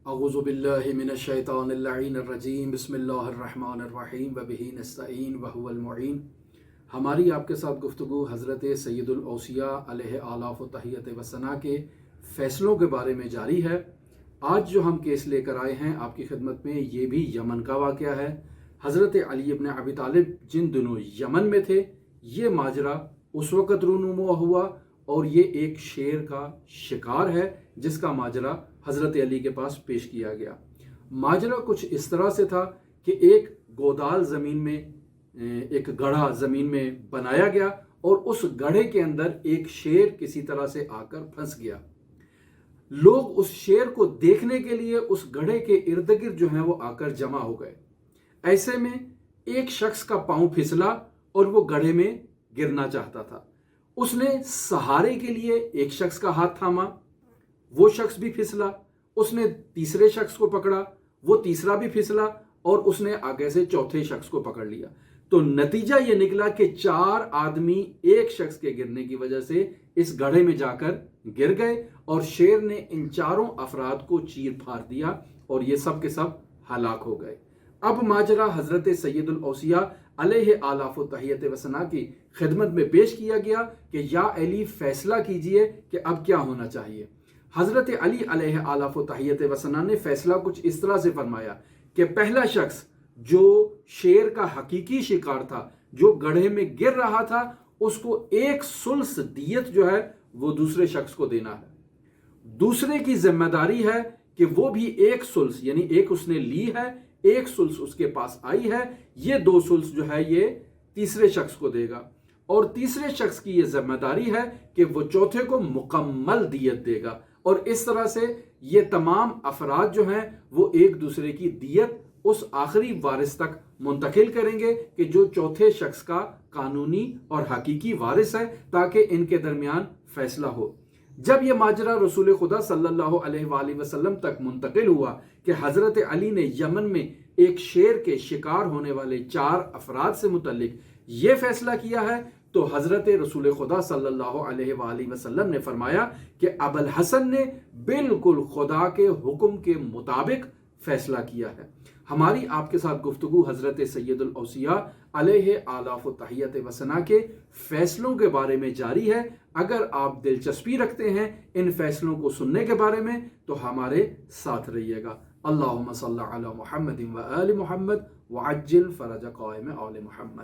अऊज़ु बिल्लाहि मिनश्शैतानिर्रजीम बिस्मिल्लाहिर्रहमानिर्रहीम व बिही नस्तईन व हुवल मुईन। हमारी आपके साथ गुफ्तगू हज़रत सैयदुल औसिया अलैहि आलाफ व तहियत व सना के फ़ैसलों के बारे में जारी है। आज जो हम केस लेकर आए हैं आपकी खिदमत में, ये भी यमन का वाक़या है। हज़रत अली इब्न अबी तालिब जिन दिनों यमन में थे, ये माजरा उस वक़्त रूनुमा हुआ और ये एक शेर का शिकार है जिसका माजरा हज़रत अली के पास पेश किया गया। माजरा कुछ इस तरह से था कि एक गोदाल ज़मीन में, एक गढ़ा ज़मीन में बनाया गया और उस गढ़े के अंदर एक शेर किसी तरह से आकर फंस गया। लोग उस शेर को देखने के लिए उस गढ़े के इर्द गिर्द जो है वो आकर जमा हो गए। ऐसे में एक शख्स का पांव फिसला और वो गड्ढे में गिरना चाहता था। उसने सहारे के लिए एक शख्स का हाथ थामा, वो शख्स भी फिसला। उसने तीसरे शख्स को पकड़ा, वो तीसरा भी फिसला और उसने आगे से चौथे शख्स को पकड़ लिया। तो नतीजा ये निकला कि 4 आदमी एक शख्स के गिरने की वजह से इस गड्ढे में जाकर गिर गए और शेर ने इन चारों अफराद को चीर फाड़ दिया और ये सब के सब हलाक हो गए। अब माजरा हजरत सैयदुल औसिया अलैहि आलाफ व तहियत व सना की खिदमत में पेश किया गया कि या अली फैसला कीजिए कि अब क्या होना चाहिए। हजरत अली अलैहि आलाफ व तहियत व सना ने फैसला कुछ इस तरह से फरमाया कि पहला शख्स जो शेर का हकीकी शिकार था, जो गड्ढे में गिर रहा था, उसको 1 सुल्स दियत जो है वो दूसरे शख्स को देना है। दूसरे की जिम्मेदारी है कि वो भी 1 सुल्स, यानी एक उसने ली है, 1 सुल्स उसके पास आई है, ये 2 सुल्स जो है ये तीसरे शख्स को देगा और तीसरे शख्स की ये जिम्मेदारी है कि वो चौथे को मुकम्मल दियत देगा। और इस तरह से ये तमाम अफराद जो हैं वो एक दूसरे की दियत उस आखिरी वारिस तक मुंतकिल करेंगे कि जो चौथे शख्स का कानूनी और हकीकी वारिस है, ताकि इनके दरमियान फैसला हो। जब यह माजरा रसूल खुदा सल्लल्लाहु अलैहि वसल्लम तक मुंतकिल हुआ कि हजरत अली ने यमन में एक शेर के शिकार होने वाले 4 अफराद से मुतल्लिक ये फैसला किया है, तो हजरत रसूल खुदा सल्लल्लाहु अलैहि वसल्लम ने फरमाया कि अबुल हसन ने बिल्कुल खुदा के हुक्म के मुताबिक फैसला किया है। हमारी आपके साथ गुफ्तगू हजरत सैयदुल औसिया अलैहि आलाफ व तहियत व सना के फैसलों के बारे में जारी है। अगर आप दिलचस्पी रखते हैं इन फैसलों को सुनने के बारे में तो हमारे साथ रहिएगा। अल्लाहुम्मा सल्ली अला मुहम्मदिन व आलि मुहम्मद व अज्जिल फरज क़ाइम आल मुहम्मद।